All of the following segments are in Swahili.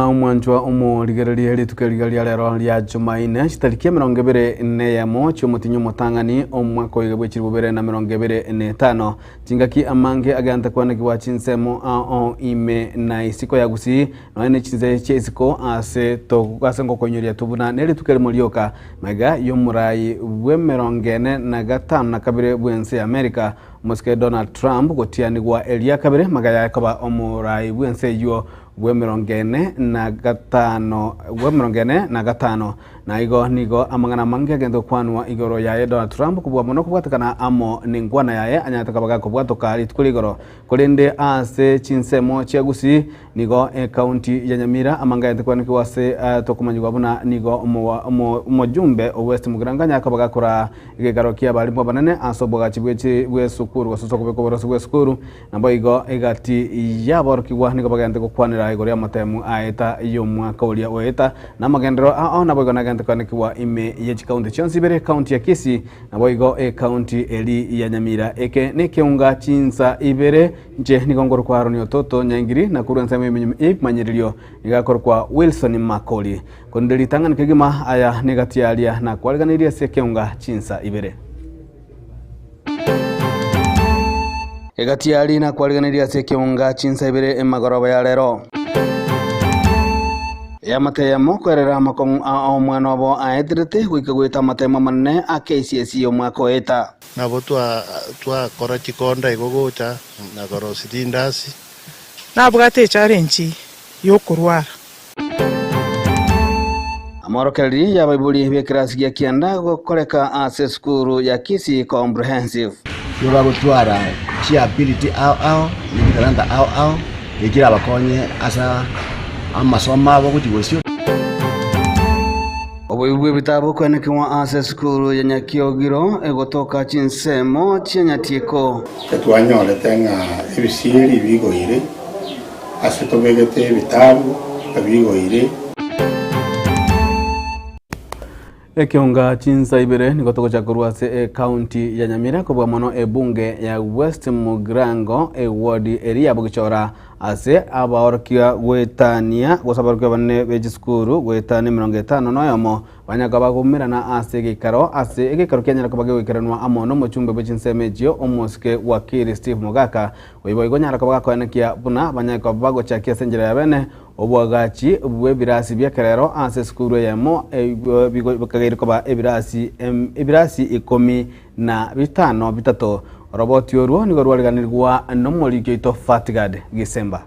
Mwanjwa umurigereria ritukerigari rero rya Jumaine citariki 24 cy'umutinyo mutangani omwaka w'igabwekiri 2025 tingaki amange aganta kwanaki wa chinsemo ime na isiko ya gusi none chinze chesiko ase to kwasengo konyoria tubuna neri tukere mulioka mega yomurai bwe 45 na kabire bwense America Moske Donald Trump gotiani gwa Elia kabire magaya yakaba omurai bwense yo bwe 45 na igo nigo amangana mange agendo kwanwa igoro yaye Donald Trump kubwa muno kubwatakana amo ningwana yaye anyatakabaga kubwatoka ritkuligoro kolende ase chinsemo chiagusi nigo county ya Nyamira amanga yantekwaniki wase tokumanyirwa buna nigo umujumbe West Mugiranganya akabaga kora igegaro kia balimwa banane asobwaga chibwe bwe sukuru gososo kubekobora bwe sukuru nambo igo igati yaborokigwa nigo bagandeko kwanira igoro ya matemu aeta yomwaka ulia oeta namagendero nabo igo nagandekwaniki ime yechi county chonsibere county ya Kisii nabo igo county eli ya Nyamira eke nekeunga chinsa ibere nje nigongoro kwa Haroni Ototo Nyangiri na kurunsema manyirilio nigakoro kwa Wilson Makoli kondeli tangani kegima aya negatialia na kwaliganiria sekeunga chinsa ibere egatiali na kwaliganiria sekeunga chinsa ibere emagoroba ya lero ya matemo kwerera makong omwana wabo aedrete gwikagwita matemo manne a KCSE omwaka oeta nabo twa kora chikonda igogocha na koro sidindasi nabwate challenge yokurwara amorokereri ya baibuli bekirasi ya kianda gokoreka ase skuru ya Kisii Comprehensive yoba gutwara chi ability ao nibikaranga ao igira bakonye asa amasomo abo kutigosyo obuyubwe bitabo kwenekiwa ase skuru ya Nyakiogiro egotoka chinsemo chianyatieko twanyole tenga ebisiri bigoire ase tobegete bitabo bigoire ekionga chinsa ibere nigotoko chakurwa ase county ya Nyamira kubwa mono ebunge ya West Mugirango ward area bugichora ase abaorkia gwetania gosabarukia banne bejiskuru gwetani 50 noyomo banyaga bagumirana ase gikaro ase egikaro kyanyara kabage gwikiranwa amono muchumbe bechinsemejio omoske wakiri Steve Mugaka oibo igonyara kabaga kwanekia buna banyaga bago chakia senjera ya bene obwagachi bwebirasi byakerero ase skuru yamo bikagere koba ebirasi 15 bitato roboti oruo nigo rwariganirwa nomorikyo ito Fatgad Gisemba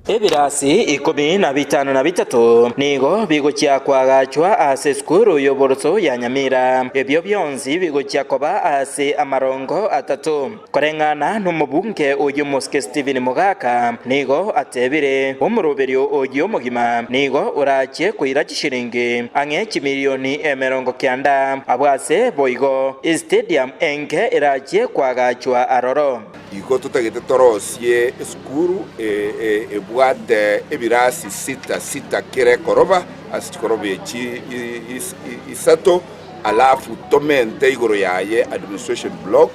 ebirasi 15 nigo bigochia kwagachwa ase skuru yoboroso ya Nyamira ebyo byonzi bigochia koba ase amarongo 3 korengana n'umubunge uyu Moske Steven Mugaka nigo atebire umuroberio uyu mugima nigo urache kuira chishiringi ange milioni 90 abwase boigo stadium enke irache kwagachwa aroro iko tutagete torosie skuru bwate ebirasi 6 kere koroba asikorobe chi isato alafu tomente igoro yaye administration block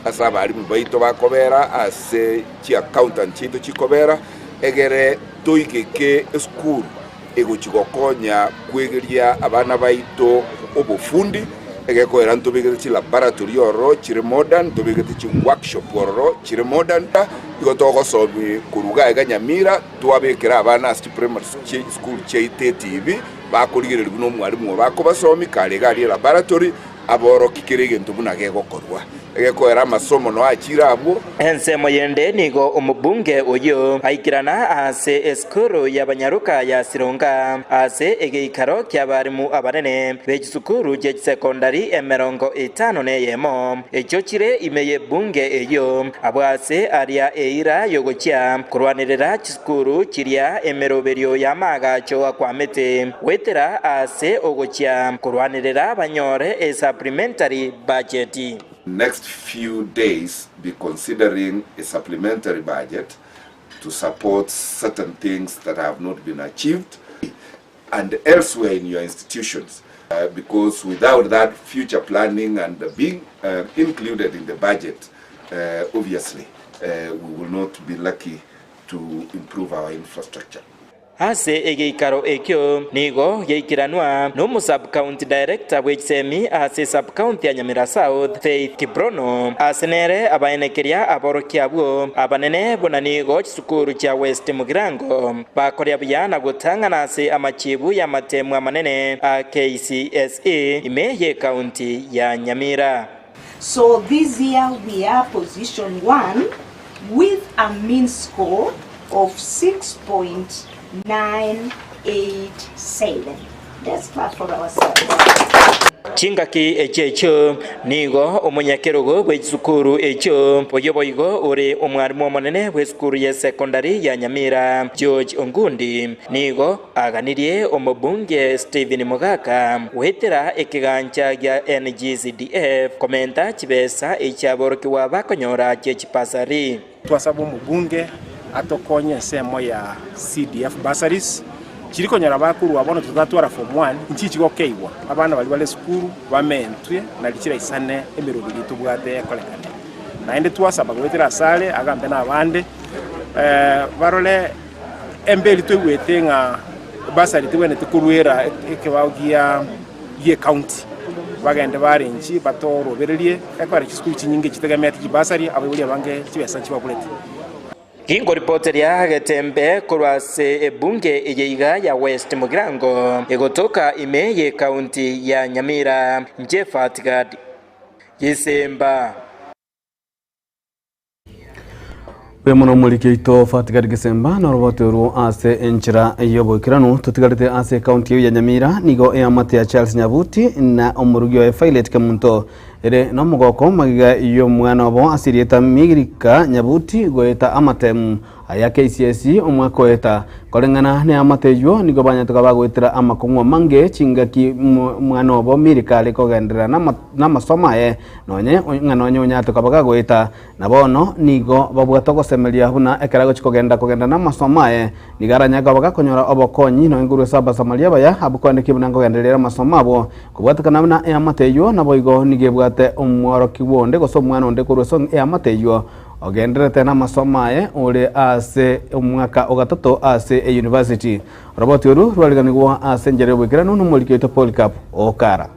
asaba ali mubaito bakobera ase chi accountant chito chikobera egere toikeke skuru ego chikokonya kwegeria abana baito obufundi egeko era ntobegete chi laboratory oro chire modern tobegete chi workshop oro chire modern igotogo sobi kuruga ega Nyamira twabekera abana asti primary school cheite TV bakorigere no mwarimu bako basomi kale gali laboratory aboro kikirege ntubuna gegokorwa egeko era masomo no achira abo ensemo yende nigo umubunge uyu aikirana ase eskuru y'abanyaruka ya Sironga ase egeikaro ky'abarimu abanene b'ekisukuru je secondary 50 neyemo ekyo kire imeye bunge eyo abwase aria eira yogochya kurwanirira kisukuru kirya emeroberio y'amagacho akwamete wetera ase ogochya kurwanirira banyore supplementary budget. Next few days be considering a supplementary budget to support certain things that have not been achieved and elsewhere in your institutions because without that future planning and being included in the budget obviously we will not be lucky to improve our infrastructure. ase egeikaro ekyo nigo geikiranwa no sub county director wechsemi ase sub county ya Nyamira South Faith Kibrono asenere abaenekeria aborokiabwo abanene bonanigo chisukuru cha West Mugirango bakoria byana gutangana ase amachibu ya matemu amanene a KCSE imeye county ya Nyamira. So this year we are position 1 with a mean score of 6.987. Let's clap for ourselves. Chingaki echecho nigo omunyakerogo bw'isukuru echo oyoboigo ore omwarimu omonene bw'esukuru ya secondary ya Nyamira George Ongundi nigo aganirie omubunge Stephen Mugaka wetera ekigancha gya NGCDF komenta chibesa ekyaborokiwa bakonyora chechipasari twasaba omubunge atokonye ensemo ya CDF bursaries chiriko nyara bakuru abono tutatwara form 1 nchichigo keigwa abana bali bale sukuru bamentwe na lichira isane emirubiri tubwate kolekane naende twasaba gwetera sale agambe na abande barole embeli twegwetenga basari twene tukurwera ekebagia ye county bagende barenji batorobererie ekwara kisukuru chinyinge kitegamete kibasari abuli abange kibesa kibabulete. Kingo reporter ya Getembe kurwase ebunge eyeiga ya West Mugirango egotoka imeye county ya Nyamira Jeffat Gad Gisemba Wemono mulikeito Fatgad Gisemba na roboteru ase enchira yobokirano tutigarite ase county ya Nyamira nigo eyamate ya Charles Nyabuti na omurugyo e Violet Kamunto ere no mugoko magiga iyo mwana obo asirieta migirika Nyabuti goeta amatemu aya KCSE omwako eta kolengana ne amateyo nigo banyatuka bagwetera amakongwa mange chingaki mwana obo mirikale kogendera na masoma nonye ngano nyatuka bagagweta nabono nigo babwato gosemelia huna ekerago chikogenda na masoma nigaranyaga bagakonyora obokonyi no inguru saba samalia baya abukwande kibunango genderera masoma abo kubwatakana na amateyo naboigo nigebwate omwaro kibonde goso mwana onde kurso amateyo ogenderete na masoma ore ase umwaka ogatato ase a university robot yoru rwaliganigwa ase njere bwikirano n'umuliketo Polycarp Okara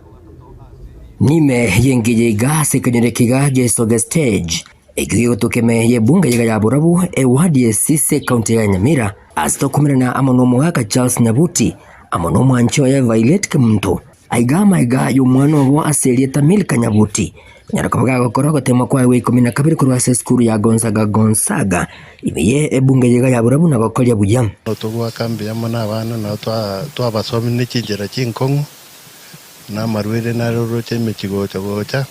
nime yengiye gase kanyerekiga Jesoge stage egiyo tokeme yebunga ya Burabu ewadi esise county ya Nyamira asitokumirana amono mwaka Charles Nyabuti amono mwancho ya Violet Kamunto aigama y'umwana wa aserieta Milka Nyabuti nyarakabaga gukora gotema kwa we 12 kuri ase skuru ya Gonzaga imiye ebunge yega ya Burabu na bakolya bujam tugwa kambi ya mona abana na twabasomi n'ikigera cy'inkongo na marwire na ruru cy'imikigo cyagocha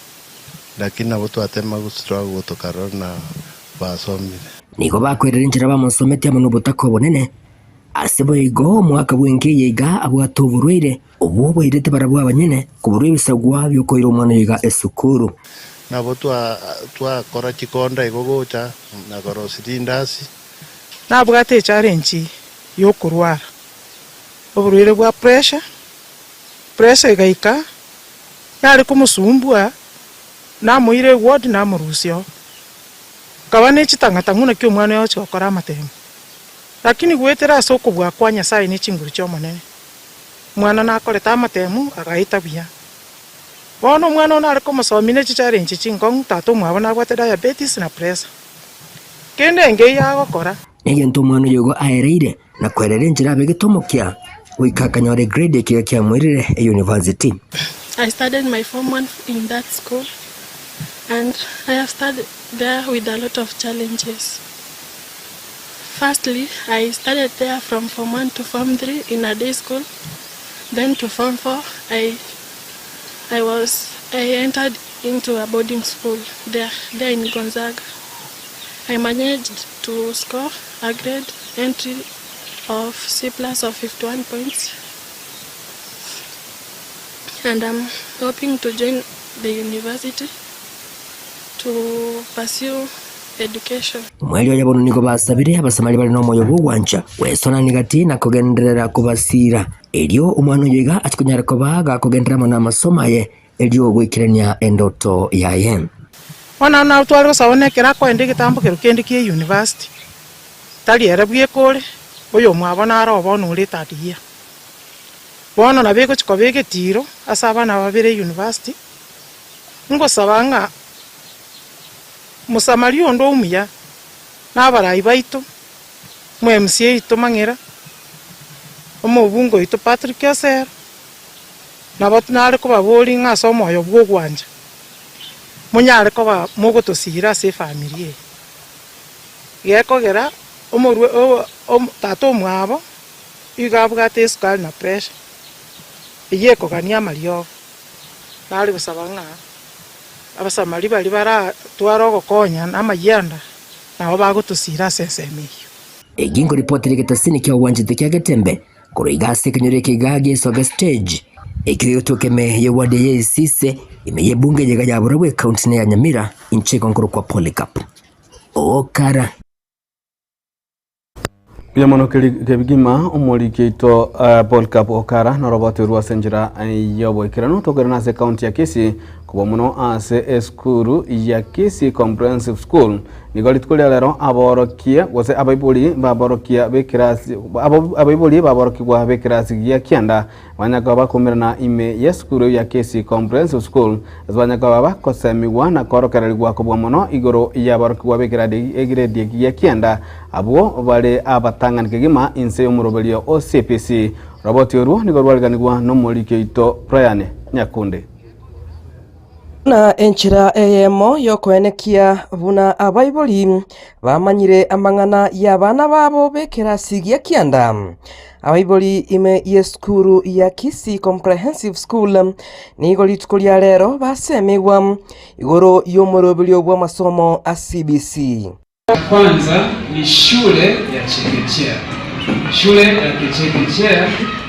lakini abo twatema gusura gutokaro na basomire nigo bakwerera injira bamusomete amu n'ubutako bonene asebo igo mwaka bwenge yega abwatuburwire ubu irete barabwa abanyene kuburwe bisagwa byokoira umwana yiga esukuru nabo twakora kikonda igogocha na korositi ndasi nabwate challenge yo kurwara uburwire bwa pressure igaika yari kumusumbua namuire ward namurusyo kabane chitangata nguna kyo mwana yo chokora amatemo lakini gwetera soko bwa kwanya sai ni chinguru cyo monene mwana nakoreta amatemu agaita bia bono mwana ona ariko musomine challenge chinkong tato mwabona gwate diabetes na pressure kende nge yagokora egento mwana yogo aereire na kwerera njira begitomokia wikakanyore grade kya mwirire e university. I studied my form 1 in that school and I have studied there with a lot of challenges. Firstly, I studied there from form 1 to form 3 in a day school. Then to form 4, I entered into a boarding school there in Gonzaga. I managed to score a grade entry of C+ of 51 points. And I'm hoping to join the university to pursue education. Mweli yabo niko basabire abasamali bali no moyo bwanja wesona nigati na kugenderera kubasira elio umwana yiga atikunyara ko baga kugendera na masoma ye elio gwikirania endoto yaye wana na twari gusabonekera ko ende gitambo kerukendi ki university tali era bwie kore oyo mwabona aro bono uri tadia bono na bego chiko bege tiro asaba na babere university ngo sabanga musamario ndo umya na barayi baito mu MCA ito mangera omubungo ito Patrick Aser na batnare ko babori nga somo yo bwo gwanja munyare ko ba mugo tosira se family yekogera omurwe tato mwabo igabwa teskal na pressure yeko kania mario nali busabanga abasamali bali bara twaro gokonya namayanda nabo bagutosira sesemi egingo ripoti rigetasini kya uwanjite kya Getembe kuroigase kanyore kigage soga stage ikiyotokeme yewade yesise imeye bunge yega ya Burabu county ya Nyamira incheko nkuru kwa Polycarp Okara Pia mono kebigima umoli keito Polycarp Okara na robote ruwa senjira yobo ikirano togerana se county ya Kisii kuba muno ase eskuru ya Kisii Comprehensive School nigoli tukuli alero aborokia gose abaibuli baborokia bekirasi abaibuli baborokigwa bekirasi ya kianda banyaka bakomerana ime yeskuru ya Kisii Comprehensive School banyaka bakosemiwa na korokererwa kubwa muno igoro ya barokigwa bekiradi egrade ya kianda abo bale abatangani kigima inse umurobelio OCPC roboti oru nigorwaliganigwa no molikeito Brian Nyakunde na enchira eyemo yokoenekia buna abaiboli bamanyire amangana ya bana babo bekirasi gya kianda abaiboli ime yeskuru ya Kisii Comprehensive School nigoli tukulia lero basemegwa igoro yomorobelio bwa masomo a CBC. Kwanza ni shule ya chekechea. Shule ya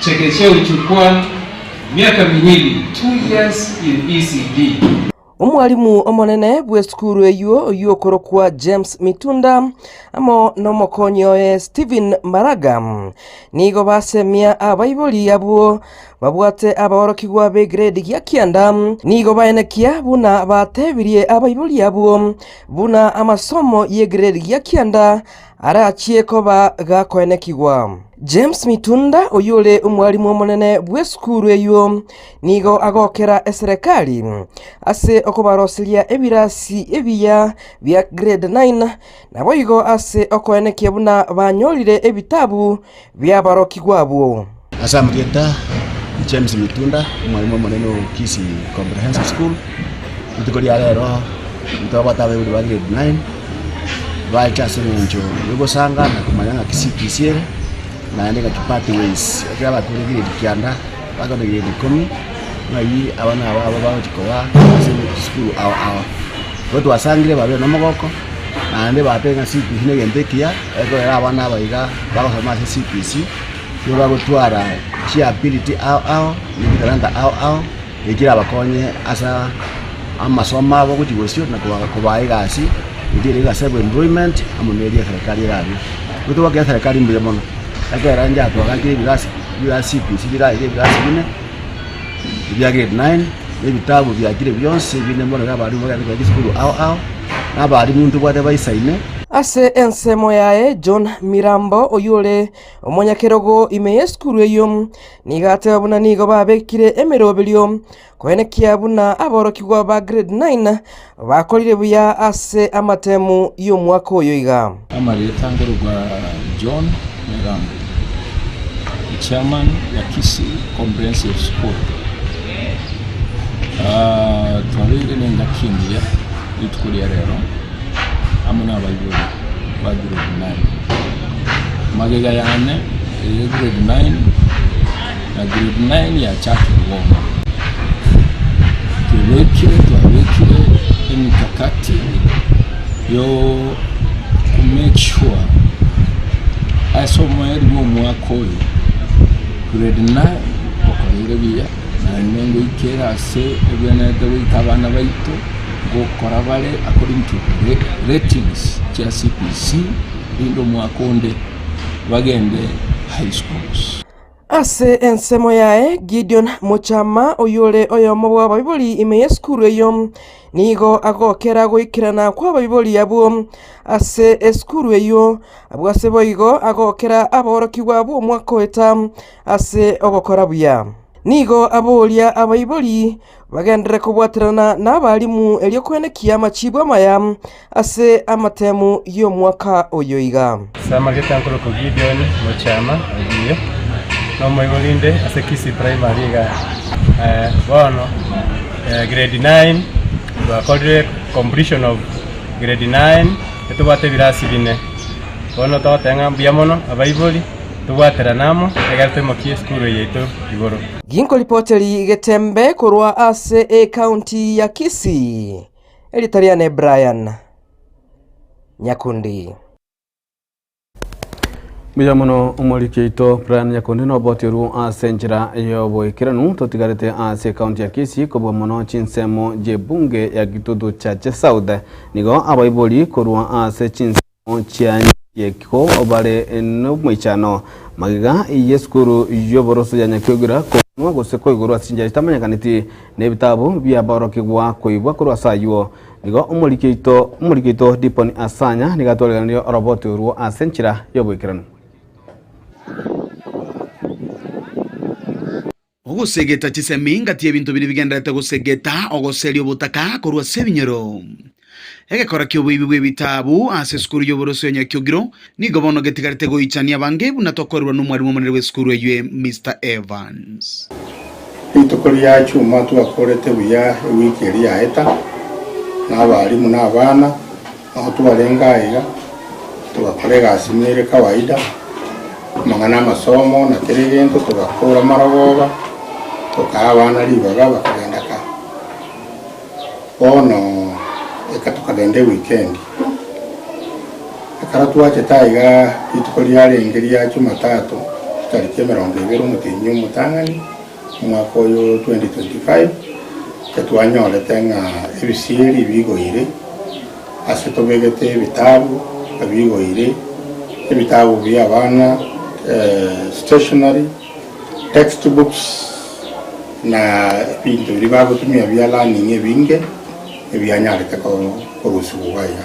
chekechea uchukua miaka miwili, 2 years in ECD. Umwalimu omonene bweskuru eyo korokwa James Mitunda amo nomokonyo Steven Maraga nigo basemia abaiboli abo babwate abaorokigwa be grade gya kianda nigo baenekia buna batebirie abaiboli abo buna amasomo ye grade gya kianda arachie koba gakoenekigwa. James Mitunda oyole umwalimu omonene bweskuru eyo nigo agokera eserikali ase okobarosilia ebirasi ebiya bya grade 9 nabo igo ase okoenekia buna banyolire ebitabu bya barokigwabo. Asamugenda James Mitunda umwalimu omonene wa Kisii Comprehensive School ntukolia lero ntobatabe buli ba grade 9 baikase njo yogosanga na kumanyanga Kisii na ndeka kipati ways akaba kulegire kianda bako ngire 10 nayi abana abo bakikowa school awa wetu wasangire babe nomogoko na nde batenga CPC ne gendekia eko era abana baiga bakosoma CPC yo bagotwara chi ability awo ni karanda awo ikira bakonye asa amasoma abo kuti wesio na kubaiga asi ndire ga save employment amuneria serikali rabi wetu wakia serikali mbele mono akera nja twakakire bila CPC bila ile bila sibine bya grade 9 ebitabu byakire byonse bine mbona kabali mu katika school awo na bali muntu bwate bayisaine ase ensemo yae John Mirambo oyole omonyakerogo ime skuru eyo nigate buna nigo babekire emerobelio koenekia buna aborokigwa ba grade 9 bakolire buya ase amatemu yo mwaka oyo iga amari tangorwa John Mirambo chairman ya Kisii Comprehensive School twalire nenga kindia itukulia rero amuna abaiboli ba grade 9 magega yane grade 9 na grade 9 ya chaki woma tuwekire emikakati yo to make sure asomo elimu mwaka oyo grade 9 okorire biya na nengo ikera ase ebyanete wikabana baito gukora bale according to ratings cha CPC indo mwakonde bagende high schools. Ase ensemo yae Gideon Muchama oyole oyomo bwa babibuli ime skuru eyo nigo agokera gwikirana kwa baibuli abo ase eskuru eyo abo ase boigo agokera aboroki bwabo mwaka weta ase ogokora buya nigo abolia abaibuli bagendere kubwatirana n'abalimu elio kwenekia amachibwa maya ase amatemu yo mwaka oyoiga Samargeta nkolo ko Gideon Mochama agiye no moyolinde ase Kisi primary ga bono grade 9 twakorire completion of grade 9 etubate birasi bine bono totenga mbiamono abaibuli tubwatira namo egartemo ki skuru yetu igoro ginko ripoteri getembe kurwa ase county ya Kisii Elitariane Brian Nyakundi Bijamono umurikito Brian Nyakundi no botiru ase njira yo boikiranu totigarete ase county ya Kisii kubwa mono chinsemo je bunge ya gitudu cha South nigo abaiboli kurwa ase chinsemo chia yeko obale no mwichano magiga yeskuru yoboroso ya Nyakyogira ko guseko iguru asinja itamanya nebitabo bya barokigwa koibwa kurwa sayo nigo umurikito Diponi Asanya nigatolganyo robot uru asenchira yobwikirano ogusegeta chiseminga tie bintu biri bigenderete gusegeta ogoseri obutaka kurwa sebinyero egekora kyo bwe bitabu ase skuru y'oboroso ya Nyakyogiro nigo bono getigarete goichania bange bunatokorwa n'umwarimu munene we skuru ye Mr Evans itokori yacu matu akorete buya wiki eri yaeta n'abarimu n'abana aho tubarengaira tubakorega asimire kawaida mangana masomo na teregento tugakora maragoba tukabana libaga bakagenda ka bono tukagende weekend akara tuwache taiga itukori yarengeri yacu matatu tariki 20 mutinyu mutangani mwaka yo 2025 ketwanyole tenga ebisiri bigoire ase tobegete bitabu bigoire ebitabu by'abana stationery textbooks na bintu bibagutumia bya learning ebinge ebyanyarete ko kurusubaya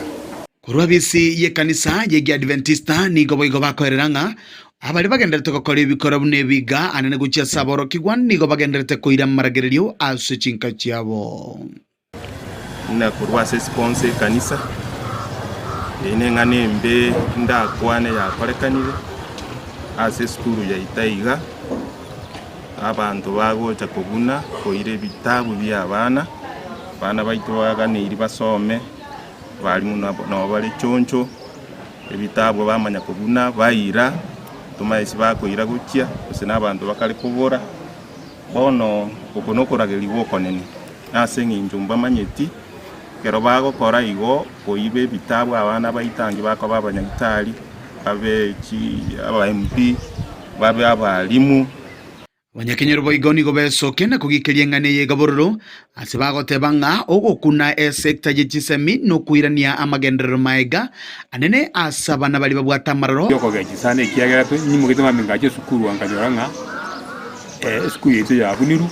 kurwa bisi ye kanisa ye Adventista nigo boigo bakoreranga abali bagenderete gukora ibikora bune biga anene gucia saboro kigwan nigo bagenderete koira maragererio ase chinka chiabo na kurwa se sponsor kanisa ine ngane mbe ndakwane ya korekanire ase skuru ya Itaiga abantu bagocha kuguna koire bitabu by'abana bana baitu baganira basome bali muno bali choncho ebitabu bamanya kuguna bayira tumaisi bakoira gukia usina abantu bakali kubora bono kukunokurageria wokonene ase nginjumba manyeti kero bagokora igo koibe bitabu abana baitangi bako babanyagitari babe aba MP babe abalimu Wanyakenyero boigoni gobesoke na kugikeria ngane ye gabororo ase bagotebanga ogokuna sector y'echisemi no kuirania amagendero maega anene asabana bali babwata mararo yoko gachisane kiagera to nyimo gituma mingaje sukuru anganyoranga skulu yetu ya buniru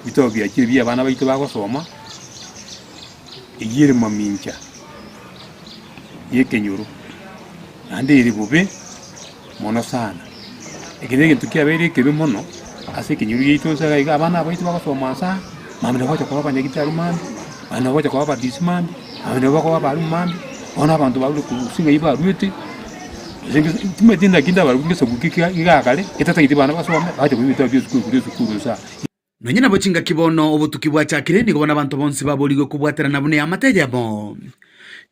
bitobya kiri abana baitu bagosoma igire mamincha yekenyuru ande iri bube mono sana ekirege tukiabere kebe mono ase kinyuru yetu saga abana baitu bagosoma sa mamene bocha kwa banyagitari mandi ana bocha kwa badismandi amene bako bali mandi ona abantu bali kusinga iba ruti tumetinda kinda bali kungeso kukika igakale etata itibana basoma baje kubita byo sukuru sa nonye nabo chinga kibono obutuki bwachakire nigo bona abantu bonse baboligo kubwatera nabune amatejabo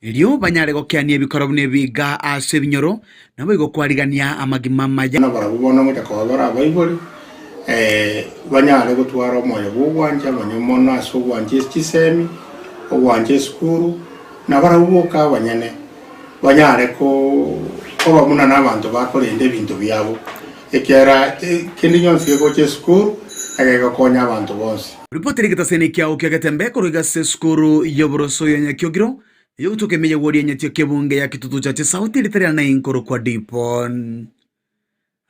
elio banyare gokiania ebikoro bune biga ase binyoro nabo igo kwarigania amagima maya na barabona muta ko bara baiboli banyare gutwara omoyo bugwanja banyomona aso gwanje kisemi ogwanje skuru na barabuka banyene banyare ko bamuna n'abantu bakorende ebintu byabo ekera kindi nyonse go che skuru agakonya abantu bose ripoti rigitasene kyao kyagatembe kuruga se skuru y'oboroso ya Nyakyogiro yo tukemeye wori nyatyo kebunge ya kitutu cha sauti litera na inkoro kwa Dipon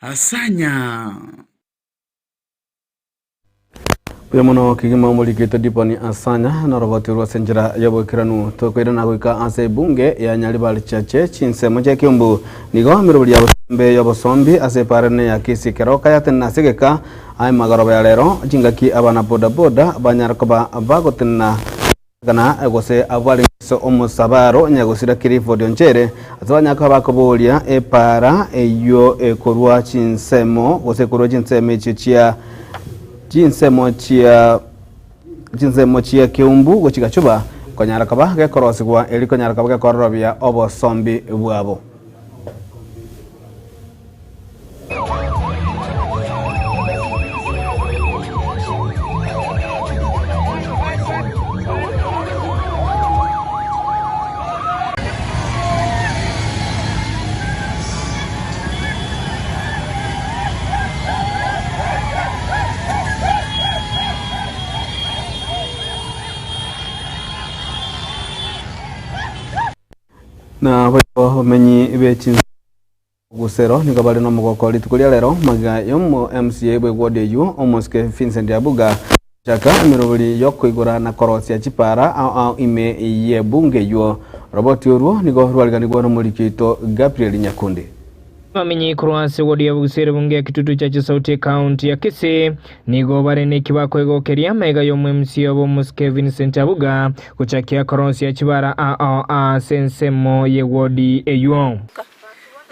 Asanya Piramono kigima mulikito diponi asanya na roboti rwa senjira yabo kiranu to kwirana gwika ase bunge ya Nyaribari chache chinsemo cha Kiumbu nigo mirubuli ya mbe yabo sombi ase parene ya kisi keroka ya tena sigeka ai magaro ya lero jingaki abana boda boda banyarokoba bagotenna kana egose abali so omusabaro nyagosira kirifo dionchere atwanya kabakobolia para eyo ekorwa chinsemo gose korwa chinsemo chichia jinsemo chia Kiumbu gochigachuba konyarakaba gekorosigwa eli konyarakaba gekorobia obo sombi bwabo na bwo menyi bechi gusero nigo bali no mugoko litukulia lero maga yomo MCA bwe gwode yu omoske Vincent Yabuga chaka mirobuli yokoigura na korosia chipara au ime ye bunge yu roboti urwo nigo rwaliganirwa no mulikito Gabriel Nyakundi Mamenyi kurwase wodi ya bugusere bunge ya kitutu cha Chisauti County ya Kisii nigo barene kibako egokeria mega yo MCA bo muske Vincent Yabuga kuchakia korosi ya chibara sensemo ye wodi eyo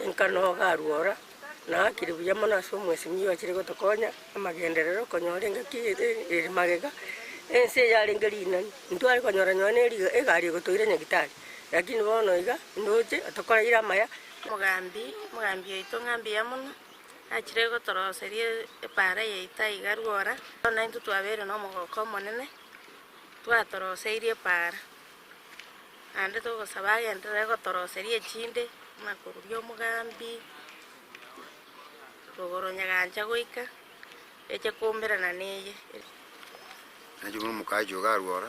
nkano garuora na kiribuya mana so mwesi myo akiri gotokonya amagenderero konyorenga kiri magega ense yalengelina ntwari konyora nyone egari gotoire nyagitari lakini bono iga ndoje atokora ira maya mugambi yaito ngambi ya muno akire gotoroserie para yaita igarwora na intu twabere no mugoko monene twatoroserie para ande to gosaba gendere gotoroserie chinde makururio mugambi rogoro nyaganja goika eche kumbirana neye najugo mukajo garwora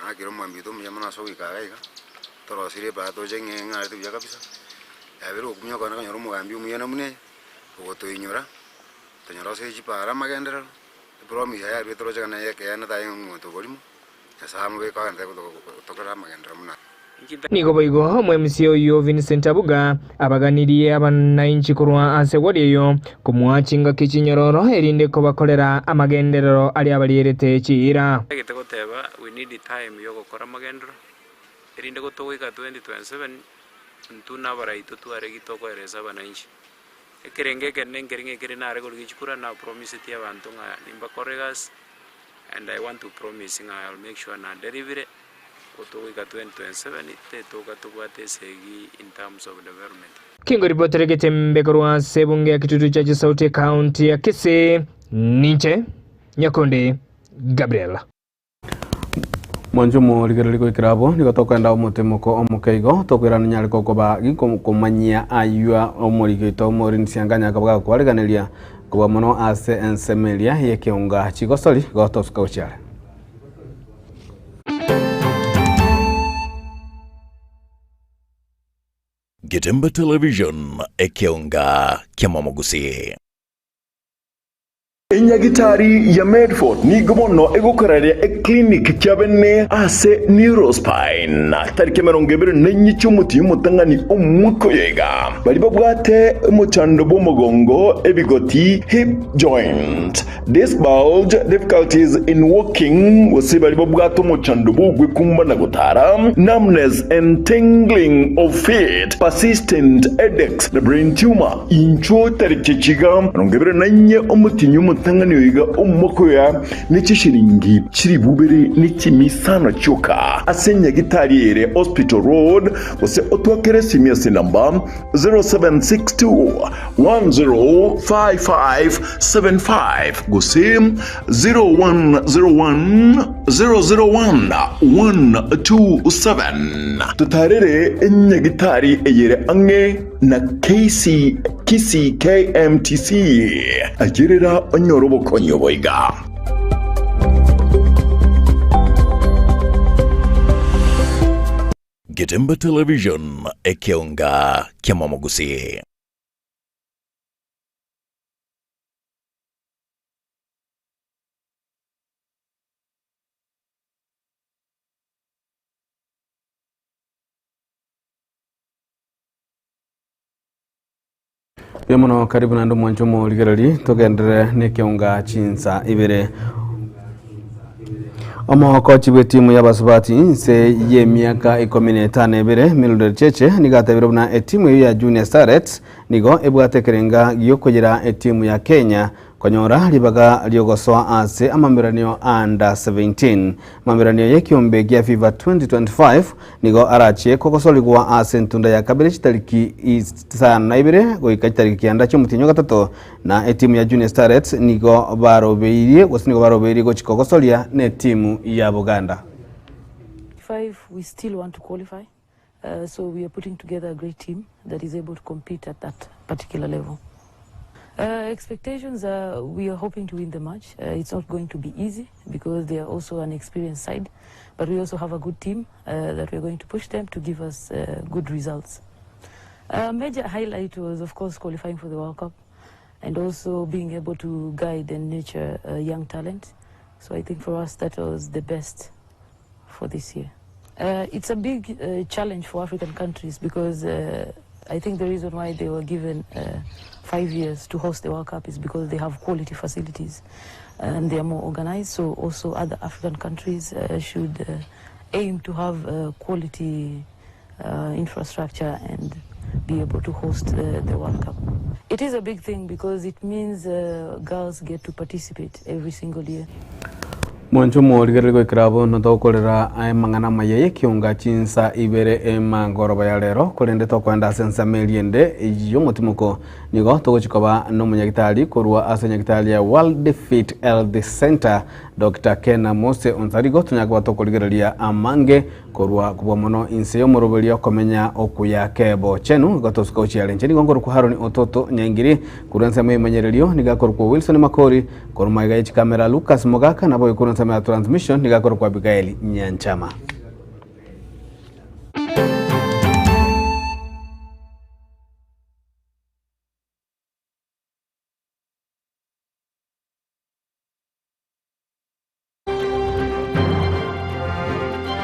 akiro mwambi to myamana so wikagaiga toroserie para to jenge ngari tu kabisa abero kumya kana kanyoro mugambi umuyana mune ogotoinyora tonyarose chipara magendero promise ya bitoro chana yake yana tayo ngoto bolimo yasamu be kanda tokora magendero muna nigo boigo MCA yo Vincent Yabuga abaganiriye abananchi kurwa ase wodi yo kumwachinga kichinyororo erinde ko bakorera amagenderero ali abalierete chira gitego teba we need time yo gukora amagendero erinde ko towika 2027 ntuna baraito tuare gitoko ereza abananchi ekerenge kenengeringe kirinare golichikura na promise ti abantu nga nimba corregas and I want to promise I'll make sure na deliver kutowika 2027 tetoka tukwate segi in terms of development. Kingo ripotere getembe kurwa sebunge ya kitutu cha Chisauti County ya Kisii Ninche Nyakundi Gabriel Mwanjumo ligerliko ikirabo nigotoka nda omutemo omukeigo tokwirana nyaliko koba gikomanyia ayua omulikito morini sianganya kabaga kwaliganelia kuba mono ase ensemelia yekeunga chigosoli gotoska uchale Getembe Television ekeunga kiamamogusi Enyagitari ya Medford ni gomono egokorare e clinic cyabene ase neurospine tarike 20 n'enyicho muti mutangani omwuko yega bari babwate muchando bomugongo ebigoti hip joint disc bulge difficulties in walking wose bari babwate muchando bugwe kumbana gutara numbness and tingling of feet persistent headaches the brain tumor incho tarike chiga 20 n'enye omuti tangani yoiga omoko ya n'ikishiringi kiri bubere n'ikimisano cyoka asenya gitariere hospital road ose otwakere simiyase number 0762 105575 gose 0101 001 127 tutarere enyagitari eyere ange na Kisi KMTC agerera onyorobo konyoboiga Getembe Television ekeunga kiamamogusi Biamono karibu na ndo mwanchomo ligerali tugendere ne kiunga chinsa ibere. Omo kochi we timu ya basubati se ye miaka 15 ibere Mildred Cheche nigatabira buna timu ya Junior Starlets nigo ebwate kerenga giyokogera timu ya Kenya konyora libaga lyogosoa ase amamiranio under 17 mamiranio yekiombe gya FIFA 2025 nigo arache kokosoligwa ase ntunda ya kabiri chitariki isana ibere goika chitariki kianda cyo mutinyo gatatu na timu ya Junior Starlets nigo barobeire gosinigo barobeire go chikokosolia ne timu ya Buganda. We still want to qualify, so we are putting together a great team that is able to compete at that particular level. Expectations are, we are hoping to win the match. It's not going to be easy because they are also an experienced side, but we also have a good team that we're going to push them to give us good results. A major highlight was, of course, qualifying for the World Cup and also being able to guide and nurture young talent. So I think for us that was the best for this year. It's a big challenge for African countries because I think the reason why they were given 5 years to host the World Cup is because they have quality facilities and they are more organized. So also other African countries should aim to have quality infrastructure and be able to host the World Cup. It is a big thing because it means girls get to participate every single year. Mwanchomo ligerego ikrabo notokorera mangana mayeye kiunga chinsa ibere mangoroba ya lero kurende tokwenda sensa meliende yo mutimuko nigo togochikoba no munyagitali kurwa asanyagitali ya World Fit Health Center Dr. Kena Mose Onsarigo tunyagwa tokoligereria amange kurwa kubwa mono inse yo morobelia komenya okuya kebo chenu gotosuka uchialenje nigongoro kuharoni ototo nyangiri kurensa mwemenyerelio nigakorwa Wilson Makori kurumaiga kamera Lucas Mogaka nabo ikurensa transmission nigakorwa Abigail Nyanchama.